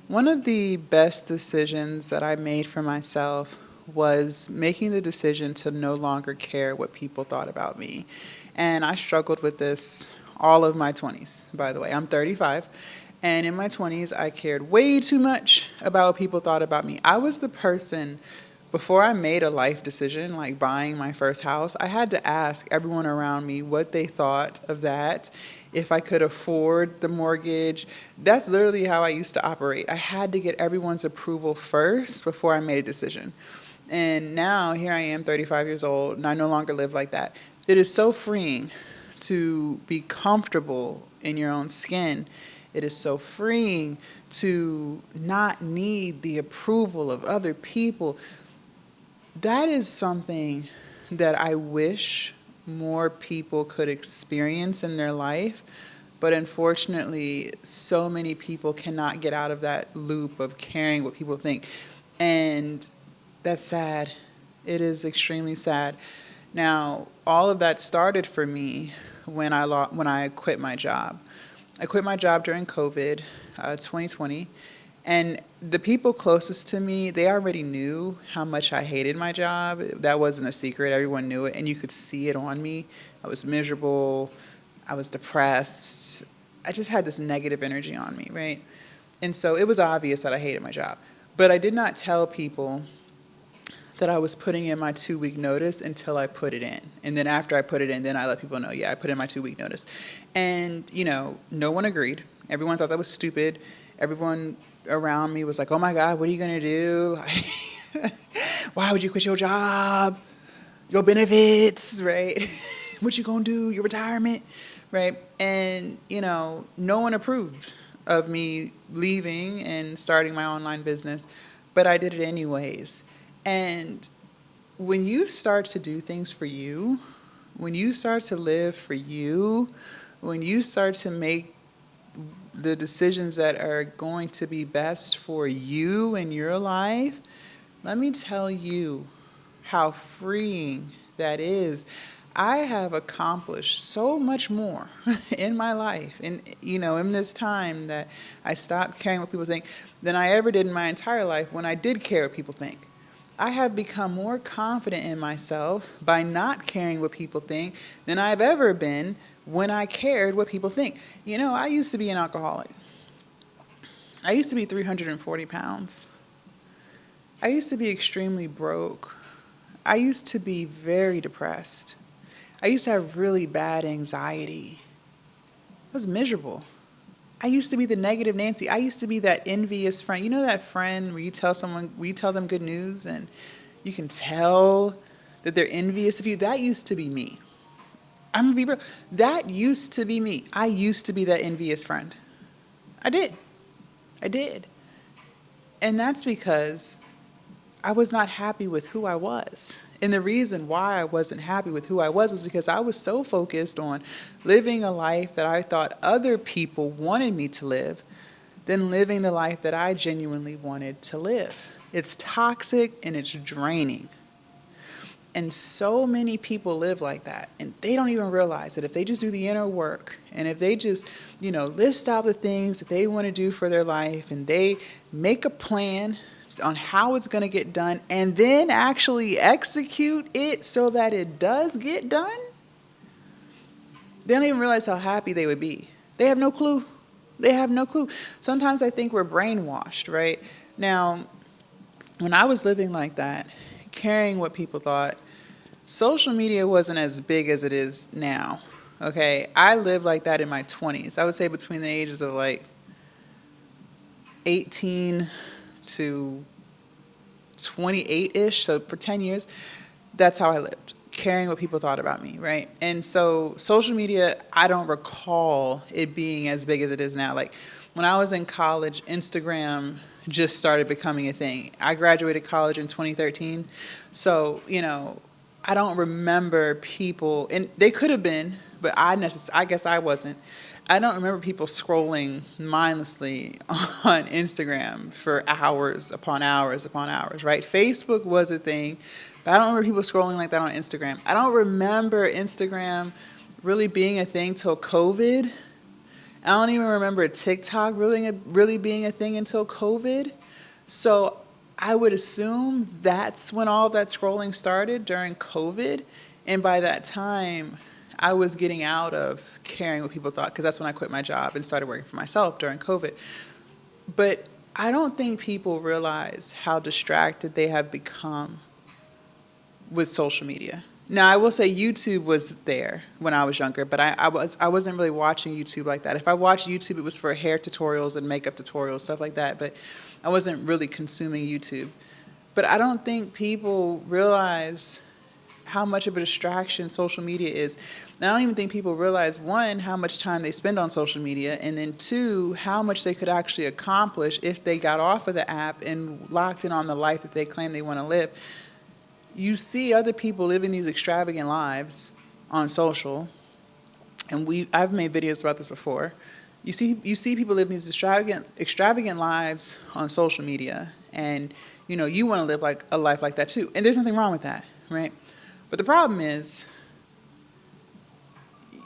One of the best decisions that I made for myself was making the decision to no longer care what people thought about me. And I struggled with this all of my 20s, by the way. I'm 35. And in my 20s, I cared way too much about what people thought about me. I was the person, before I made a life decision, like buying my first house, I had to ask everyone around me what they thought of that, if I could afford the mortgage. That's literally how I used to operate. I had to get everyone's approval first before I made a decision. And now here I am, 35 years old, and I no longer live like that. It is so freeing to be comfortable in your own skin. It is so freeing to not need the approval of other people. That is something that I wish more people could experience in their life. But unfortunately, so many people cannot get out of that loop of caring what people think. And that's sad. It is extremely sad. Now, all of that started for me when I quit my job. I quit my job during COVID, 2020, and the people closest to me, they already knew how much I hated my job. That wasn't a secret. Everyone knew it, and you could see it on me. I was miserable. I was depressed. I just had this negative energy on me, right? And so it was obvious that I hated my job. But I did not tell people that I was putting in my 2 week notice until I put it in. And then after I put it in, then I let people know, yeah, I put in my 2 week notice. And, no one agreed. Everyone thought that was stupid. Everyone around me was like, oh my God, what are you going to do? Why would you quit your job? Your benefits, right? What you going to do? Your retirement, right? And, no one approved of me leaving and starting my online business, but I did it anyways. And when you start to do things for you, when you start to live for you, when you start to make the decisions that are going to be best for you in your life, let me tell you how freeing that is. I have accomplished so much more in my life, in this time that I stopped caring what people think, than I ever did in my entire life when I did care what people think. I have become more confident in myself by not caring what people think than I've ever been when I cared what people think. I used to be an alcoholic. I used to be 340 pounds. I used to be extremely broke. I used to be very depressed. I used to have really bad anxiety. I was miserable. I used to be the negative Nancy. I used to be that envious friend. You know that friend where you tell them good news and you can tell that they're envious of you? That used to be me. I'm gonna be real. That used to be me. I used to be that envious friend. I did. I did. And that's because I was not happy with who I was. And the reason why I wasn't happy with who I was because I was so focused on living a life that I thought other people wanted me to live than living the life that I genuinely wanted to live. It's toxic and it's draining. And so many people live like that, and they don't even realize that if they just do the inner work and if they just, list out the things that they want to do for their life and they make a plan on how it's going to get done and then actually execute it so that it does get done, they don't even realize how happy they would be. They have no clue. They have no clue. Sometimes I think we're brainwashed, right? Now, when I was living like that, caring what people thought, social media wasn't as big as it is now. Okay, I lived like that in my 20s. I would say between the ages of like 18 to 28-ish, so for 10 years, that's how I lived, caring what people thought about me, right? And so social media, I don't recall it being as big as it is now. Like when I was in college, Instagram just started becoming a thing. I graduated college in 2013, so, I don't remember people, and they could have been, but I guess I wasn't. I don't remember people scrolling mindlessly on Instagram for hours upon hours upon hours, right? Facebook was a thing, but I don't remember people scrolling like that on Instagram. I don't remember Instagram really being a thing till COVID. I don't even remember TikTok really being a thing until COVID. So I would assume that's when all that scrolling started during COVID. And by that time, I was getting out of caring what people thought because that's when I quit my job and started working for myself during COVID. But I don't think people realize how distracted they have become with social media. Now, I will say YouTube was there when I was younger, but I wasn't really watching YouTube like that. If I watched YouTube, it was for hair tutorials and makeup tutorials, stuff like that, but I wasn't really consuming YouTube. But I don't think people realize how much of a distraction social media is. And I don't even think people realize, one, how much time they spend on social media, and then two, how much they could actually accomplish if they got off of the app and locked in on the life that they claim they want to live. You see other people living these extravagant lives on social, and I've made videos about this before. You see people living these extravagant lives on social media, and you want to live like a life like that too. And there's nothing wrong with that, right? But the problem is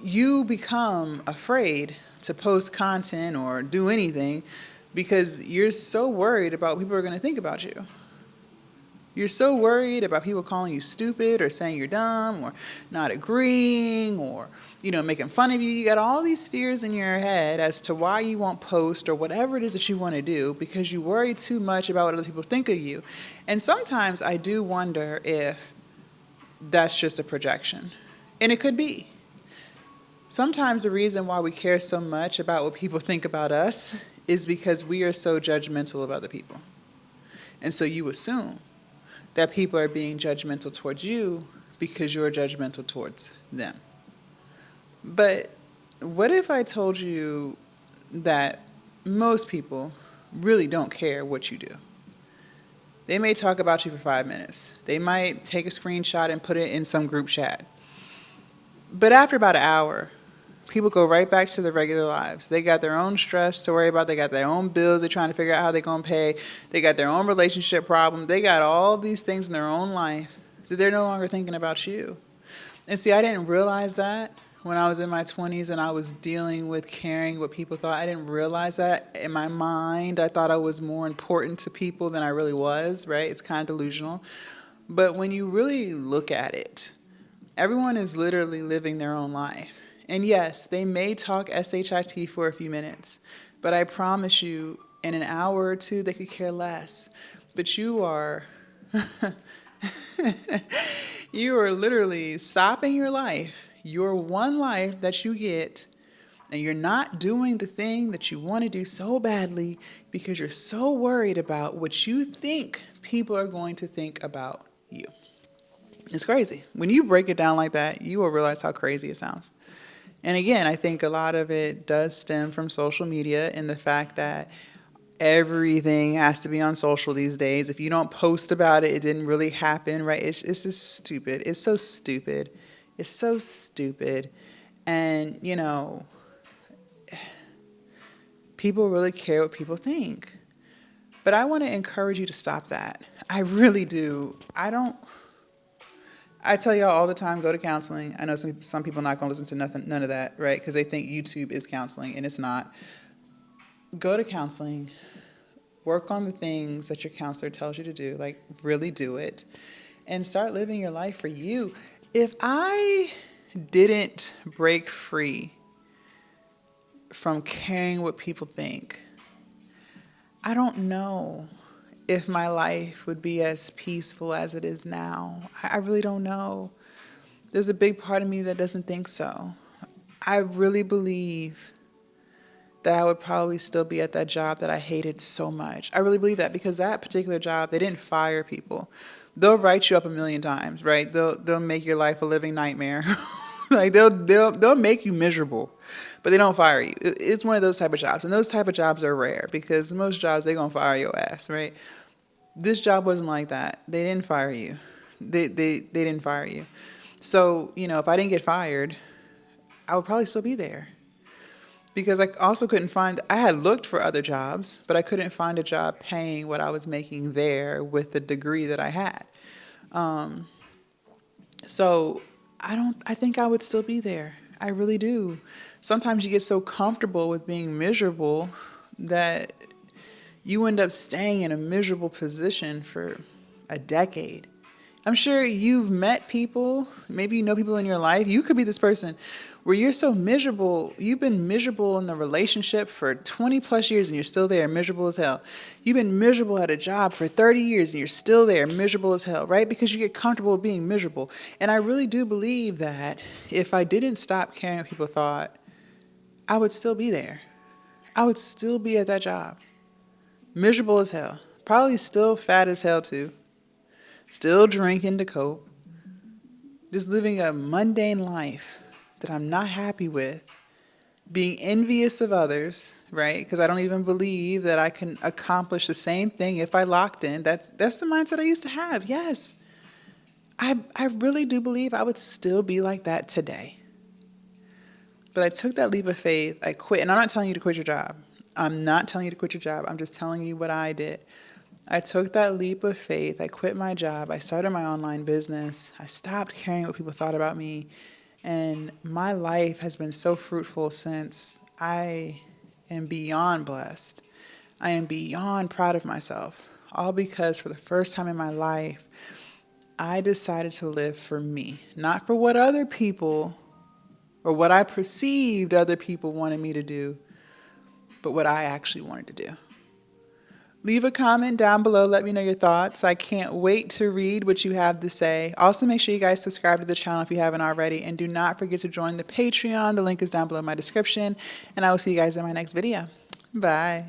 you become afraid to post content or do anything because you're so worried about what people are going to think about you. You're so worried about people calling you stupid or saying you're dumb or not agreeing or, making fun of you. You got all these fears in your head as to why you won't post or whatever it is that you want to do because you worry too much about what other people think of you. And sometimes I do wonder if that's just a projection. And it could be. Sometimes the reason why we care so much about what people think about us is because we are so judgmental of other people. And so you assume that people are being judgmental towards you because you're judgmental towards them. But what if I told you that most people really don't care what you do? They may talk about you for 5 minutes. They might take a screenshot and put it in some group chat. But after about an hour, people go right back to their regular lives. They got their own stress to worry about. They got their own bills they're trying to figure out how they're going to pay. They got their own relationship problems. They got all these things in their own life that they're no longer thinking about you. And see, I didn't realize that when I was in my 20s and I was dealing with caring what people thought. I didn't realize that. In my mind, I thought I was more important to people than I really was, right? It's kind of delusional. But when you really look at it, everyone is literally living their own life. And yes, they may talk SHIT for a few minutes, but I promise you, in an hour or two, they could care less. But you are, you are literally stopping your life, your one life that you get, and you're not doing the thing that you want to do so badly because you're so worried about what you think people are going to think about you. It's crazy. When you break it down like that, you will realize how crazy it sounds. And again, I think a lot of it does stem from social media and the fact that everything has to be on social these days. If you don't post about it, it didn't really happen, right? It's just stupid. It's so stupid. It's so stupid. And, people really care what people think. But I want to encourage you to stop that. I really do. I tell y'all all the time, go to counseling. I know some people are not going to listen to none of that, right? Because they think YouTube is counseling, and it's not. Go to counseling. Work on the things that your counselor tells you to do. Like, really do it. And start living your life for you. If I didn't break free from caring what people think, I don't know if my life would be as peaceful as it is now. I really don't know. There's a big part of me that doesn't think so. I really believe that I would probably still be at that job that I hated so much. I really believe that because that particular job, they didn't fire people. They'll write you up a million times, right? They'll make your life a living nightmare. Like they'll make you miserable, but they don't fire you. It's one of those type of jobs, and those type of jobs are rare because most jobs they're gonna fire your ass, right? This job wasn't like that. They didn't fire you. They didn't fire you. So if I didn't get fired, I would probably still be there because I also couldn't find. I had looked for other jobs, but I couldn't find a job paying what I was making there with the degree that I had. So I think I would still be there. I really do. Sometimes you get so comfortable with being miserable that you end up staying in a miserable position for a decade. I'm sure you've met people, maybe you know people in your life. You could be this person where you're so miserable. You've been miserable in a relationship for 20 plus years and you're still there, miserable as hell. You've been miserable at a job for 30 years and you're still there, miserable as hell, right? Because you get comfortable with being miserable. And I really do believe that if I didn't stop caring what people thought, I would still be there. I would still be at that job, miserable as hell. Probably still fat as hell too. Still drinking to cope, just living a mundane life that I'm not happy with, being envious of others, right? Because I don't even believe that I can accomplish the same thing if I locked in. That's the mindset I used to have. Yes, I really do believe I would still be like that today. But I took that leap of faith. I quit, and I'm not telling you to quit your job. I'm not telling you to quit your job. I'm just telling you what I did. I took that leap of faith. I quit my job. I started my online business. I stopped caring what people thought about me. And my life has been so fruitful since. I am beyond blessed. I am beyond proud of myself. All because for the first time in my life, I decided to live for me, not for what other people or what I perceived other people wanted me to do, but what I actually wanted to do. Leave a comment down below. Let me know your thoughts. I can't wait to read what you have to say. Also, make sure you guys subscribe to the channel if you haven't already. And do not forget to join the Patreon. The link is down below in my description. And I will see you guys in my next video. Bye.